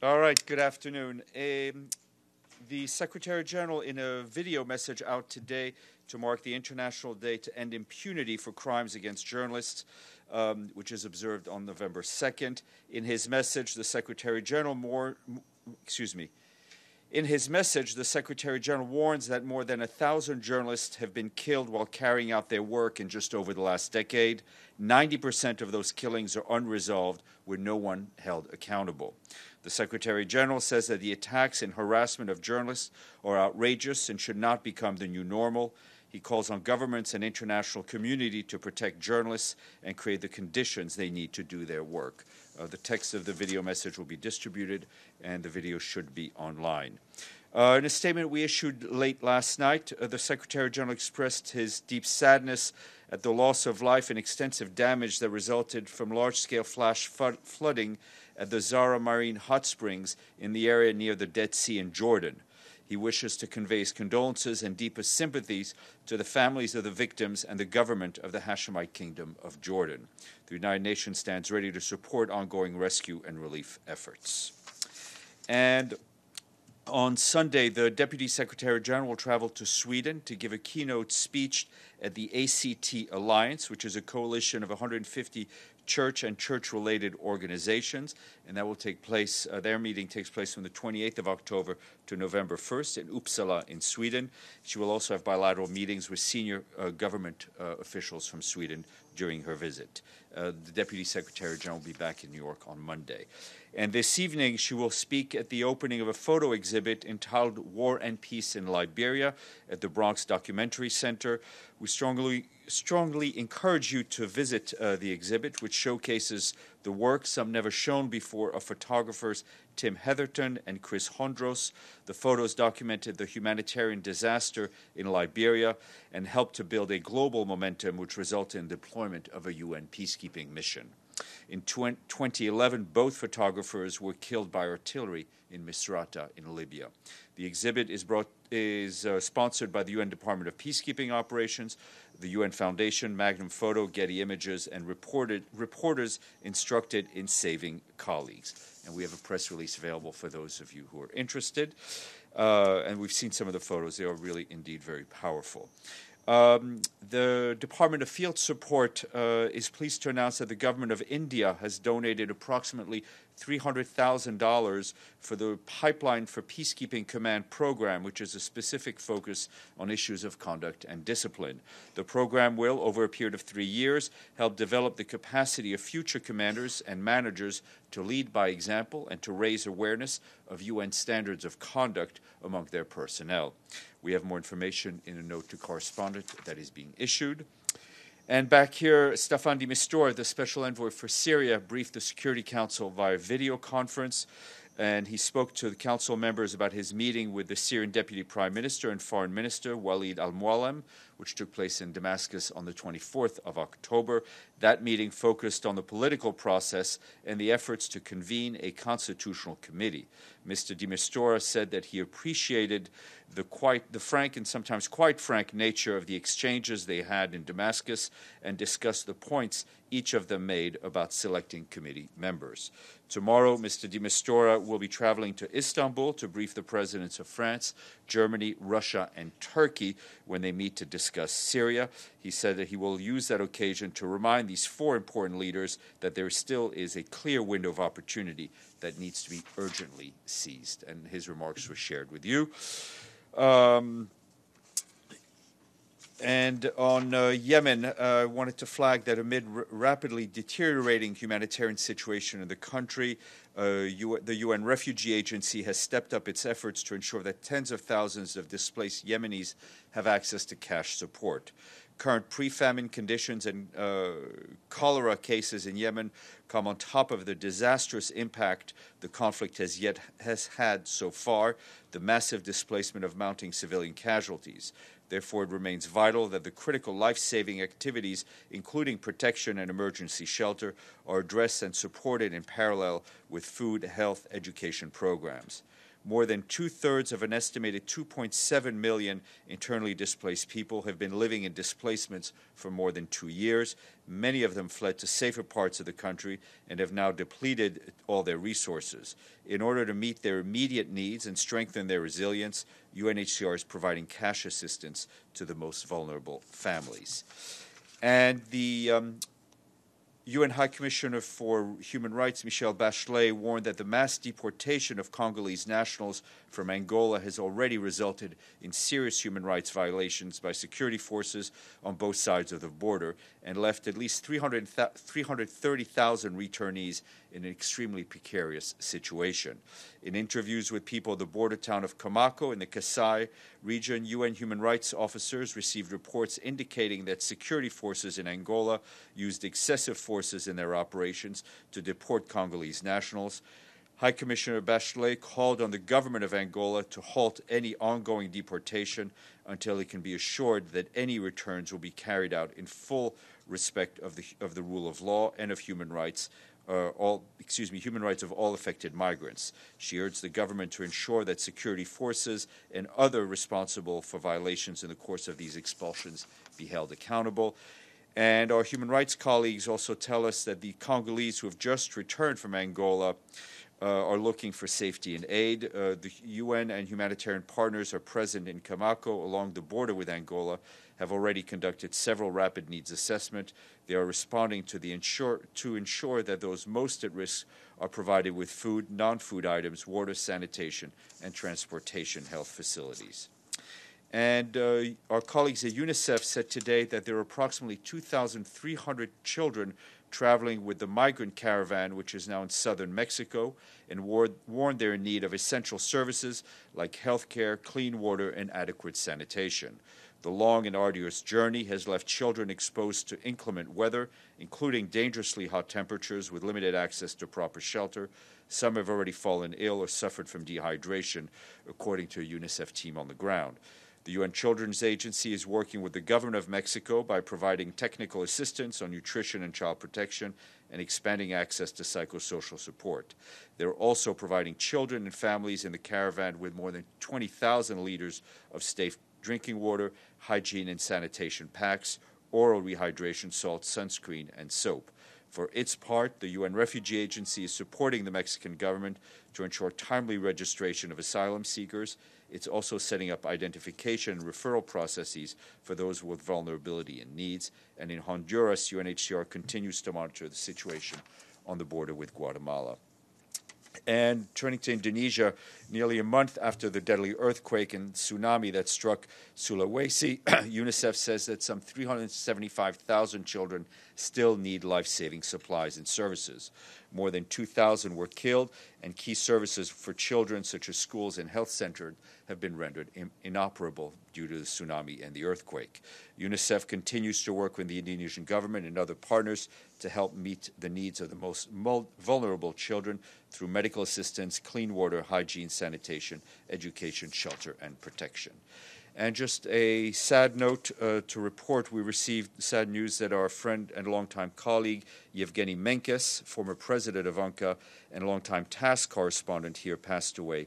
All right, good afternoon. The Secretary-General, in a video message out today to mark the International Day to End Impunity for Crimes Against Journalists, which is observed on November 2nd, in his message, the Secretary-General warns that more than 1,000 journalists have been killed while carrying out their work in just over the last decade. 90% of those killings are unresolved, with no one held accountable. The Secretary-General says that the attacks and harassment of journalists are outrageous and should not become the new normal. He calls on governments and international community to protect journalists and create the conditions they need to do their work. The text of the video message will be distributed, and the video should be online. In a statement we issued late last night, the Secretary-General expressed his deep sadness at the loss of life and extensive damage that resulted from large-scale flash flooding at the Zahra Marine Hot Springs in the area near the Dead Sea in Jordan. He wishes to convey his condolences and deepest sympathies to the families of the victims and the government of the Hashemite Kingdom of Jordan. The United Nations stands ready to support ongoing rescue and relief efforts. And on Sunday, the Deputy Secretary-General will travel to Sweden to give a keynote speech at the ACT Alliance, which is a coalition of 150 church and church-related organizations, and that will take place. Their meeting takes place from the 28th of October to November 1st in Uppsala in Sweden. She will also have bilateral meetings with senior government officials from Sweden during her visit. The Deputy Secretary-General will be back in New York on Monday. And this evening, she will speak at the opening of a photo exhibit entitled War and Peace in Liberia at the Bronx Documentary Center. We strongly encourage you to visit the exhibit, which showcases the work, some never shown before, of photographers Tim Heatherton and Chris Hondros. The photos documented the humanitarian disaster in Liberia and helped to build a global momentum which resulted in deployment of a UN peacekeeping mission. In 2011, both photographers were killed by artillery in Misrata in Libya. The exhibit is sponsored by the UN Department of Peacekeeping Operations, the UN Foundation, Magnum Photo, Getty Images, and reporters instructed in saving colleagues. And we have a press release available for those of you who are interested. And we've seen some of the photos. They are really, indeed, very powerful. The Department of Field Support is pleased to announce that the government of India has donated approximately $300,000 for the Pipeline for Peacekeeping Command program, which is a specific focus on issues of conduct and discipline. The program will, over a period of 3 years, help develop the capacity of future commanders and managers to lead by example and to raise awareness of UN standards of conduct among their personnel. We have more information in a note to correspondent that is being issued. And back here, Stéphane de Mistura, the Special Envoy for Syria, briefed the Security Council via video conference, and he spoke to the Council members about his meeting with the Syrian Deputy Prime Minister and Foreign Minister, Walid al-Mualem, which took place in Damascus on the 24th of October. That meeting focused on the political process and the efforts to convene a constitutional committee. Mr. de Mistura said that he appreciated the frank and sometimes quite frank nature of the exchanges they had in Damascus and discussed the points each of them made about selecting committee members. Tomorrow, Mr. de Mistura will be traveling to Istanbul to brief the presidents of France, Germany, Russia, and Turkey when they meet to discuss Syria. He said that he will use that occasion to remind these four important leaders that there still is a clear window of opportunity that needs to be urgently seized. And his remarks were shared with you. And on Yemen, I wanted to flag that amid rapidly deteriorating humanitarian situation in the country, the UN Refugee Agency has stepped up its efforts to ensure that tens of thousands of displaced Yemenis have access to cash support. Current pre-famine conditions and cholera cases in Yemen come on top of the disastrous impact the conflict has had so far, the massive displacement of mounting civilian casualties. Therefore, it remains vital that the critical life-saving activities, including protection and emergency shelter, are addressed and supported in parallel with food, health, education programs. More than two-thirds of an estimated 2.7 million internally displaced people have been living in displacements for more than 2 years. Many of them fled to safer parts of the country and have now depleted all their resources. In order to meet their immediate needs and strengthen their resilience, UNHCR is providing cash assistance to the most vulnerable families. And the UN High Commissioner for Human Rights, Michelle Bachelet, warned that the mass deportation of Congolese nationals from Angola has already resulted in serious human rights violations by security forces on both sides of the border and left at least 330,000 returnees in an extremely precarious situation. In interviews with people of the border town of Kamako in the Kasai region, UN human rights officers received reports indicating that security forces in Angola used excessive forces in their operations to deport Congolese nationals. High Commissioner Bachelet called on the government of Angola to halt any ongoing deportation until it can be assured that any returns will be carried out in full respect of the rule of law and of human rights. Human rights of all affected migrants. She urged the government to ensure that security forces and other responsible for violations in the course of these expulsions be held accountable. And our human rights colleagues also tell us that the Congolese who have just returned from Angola are looking for safety and aid. The UN and humanitarian partners are present in Kamako along the border with Angola, have already conducted several rapid needs assessment. They are responding to ensure that those most at risk are provided with food, non-food items, water, sanitation, and transportation health facilities. And our colleagues at UNICEF said today that there are approximately 2,300 children traveling with the Migrant caravan, which is now in southern Mexico, and warned they're in need of essential services like health care, clean water, and adequate sanitation. The long and arduous journey has left children exposed to inclement weather, including dangerously hot temperatures with limited access to proper shelter. Some have already fallen ill or suffered from dehydration, according to a UNICEF team on the ground. The UN Children's Agency is working with the government of Mexico by providing technical assistance on nutrition and child protection and expanding access to psychosocial support. They're also providing children and families in the caravan with more than 20,000 liters of safe drinking water, hygiene and sanitation packs, oral rehydration salts, sunscreen, and soap. For its part, the UN Refugee Agency is supporting the Mexican government to ensure timely registration of asylum seekers. It's also setting up identification and referral processes for those with vulnerability and needs. And in Honduras, UNHCR continues to monitor the situation on the border with Guatemala. And turning to Indonesia, nearly a month after the deadly earthquake and tsunami that struck Sulawesi, UNICEF says that some 375,000 children still need life-saving supplies and services. More than 2,000 were killed, and key services for children, such as schools and health centers, have been rendered inoperable due to the tsunami and the earthquake. UNICEF continues to work with the Indonesian government and other partners to help meet the needs of the most vulnerable children through medical assistance, clean water, hygiene, sanitation, education, shelter, and protection. And just a sad note to report, we received sad news that our friend and longtime colleague, Yevgeny Menkes, former president of UNCA and longtime task correspondent here, passed away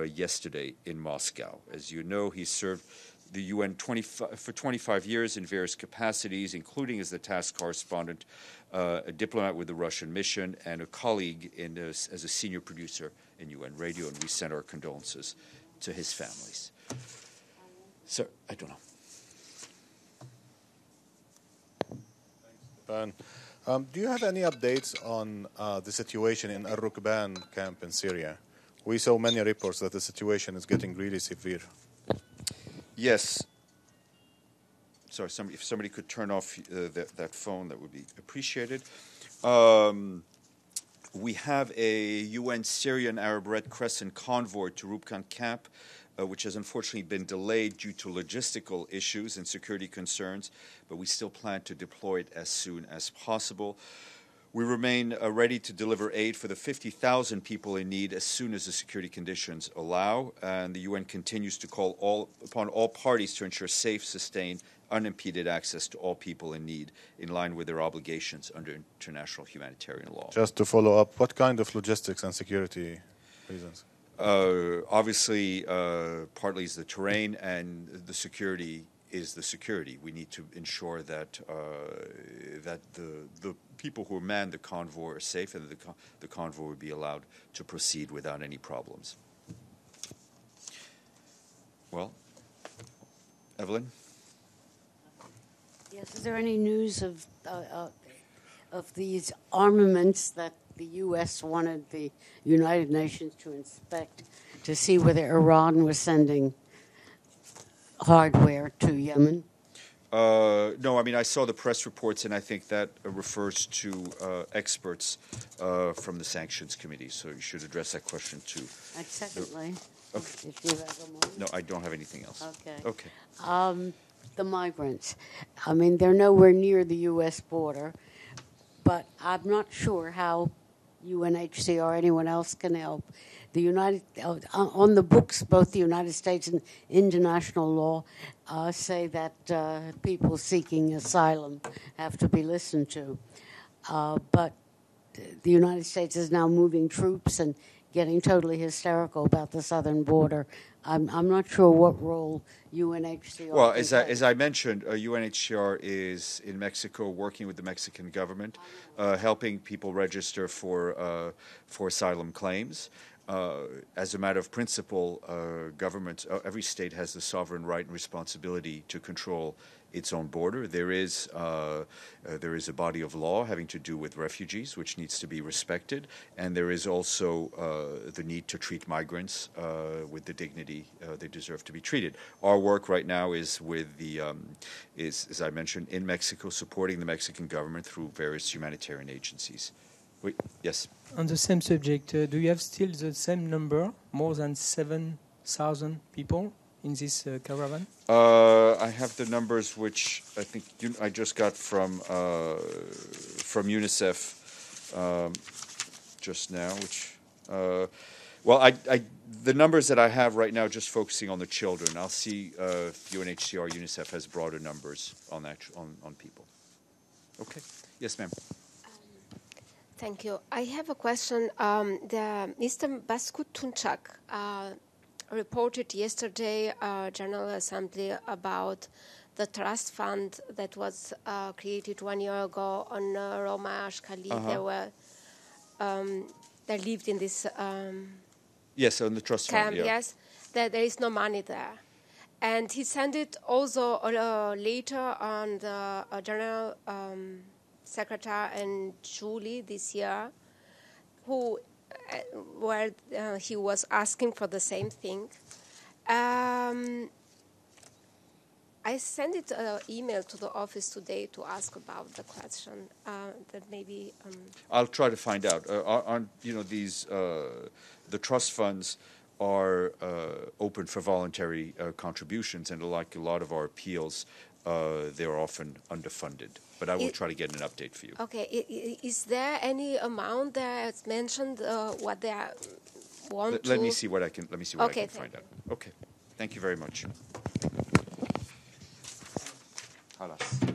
yesterday in Moscow. As you know, he served the UN for 25 years in various capacities, including as the task correspondent, a diplomat with the Russian mission, and a colleague as a senior producer in UN radio, and we send our condolences to his families. Sir, I don't know. Thanks, Stéphane. Do you have any updates on the situation in Al-Rukban camp in Syria? We saw many reports that the situation is getting really severe. Yes. Sorry, if somebody could turn off that phone, that would be appreciated. We have a UN Syrian Arab Red Crescent convoy to Rukban camp, which has unfortunately been delayed due to logistical issues and security concerns, but we still plan to deploy it as soon as possible. We remain ready to deliver aid for the 50,000 people in need as soon as the security conditions allow, and the UN continues to call upon all parties to ensure safe, sustained, unimpeded access to all people in need in line with their obligations under international humanitarian law. Just to follow up, what kind of logistics and security reasons? Obviously, partly is the terrain, and the security is the security. We need to ensure that that the people who man the convoy are safe, and the convoy would be allowed to proceed without any problems. Well, Evelyn? Yes, is there any news of these armaments that the U.S. wanted the United Nations to inspect to see whether Iran was sending hardware to Yemen? No, I mean, I saw the press reports, and I think that refers to experts from the Sanctions Committee, so you should address that question to... And secondly, Okay. if you have a moment. No, I don't have anything else. Okay. Okay. The migrants. I mean, they're nowhere near the U.S. border, but I'm not sure how UNHCR or anyone else can help. On the books, both the United States and international law say that people seeking asylum have to be listened to. But the United States is now moving troops and getting totally hysterical about the southern border. I'm not sure what role UNHCR... Well, as I mentioned, UNHCR is in Mexico working with the Mexican government, helping people register for asylum claims. As a matter of principle, governments, every state has the sovereign right and responsibility to control its own border. There is a body of law having to do with refugees, which needs to be respected, and there is also the need to treat migrants with the dignity they deserve to be treated. Our work right now is with is, as I mentioned, in Mexico, supporting the Mexican government through various humanitarian agencies. Wait, yes. On the same subject, do you have still the same number, more than 7,000 people in this caravan? I have the numbers, which I think I just got from UNICEF just now. Which, the numbers that I have right now, just focusing on the children. I'll see if UNHCR, UNICEF has broader numbers on that on people. Okay. Yes, ma'am. Thank you. I have a question. Mr. Baskut Tunçak reported yesterday General Assembly about the trust fund that was created 1 year ago on Roma Ashkali. They lived in this yes, on the trust camp. fund. Yeah. Yes, that there is no money there, and he sent it also later on the General Secretary and Julie this year, where he was asking for the same thing. I sent it an email to the office today to ask about the question. That maybe I'll try to find out. These the trust funds are open for voluntary contributions, and like a lot of our appeals, they're often underfunded. But I will try to get an update for you. Okay. Is there any amount that's mentioned what they want to? Let me see what I can find out. Okay. Thank you very much. Halas.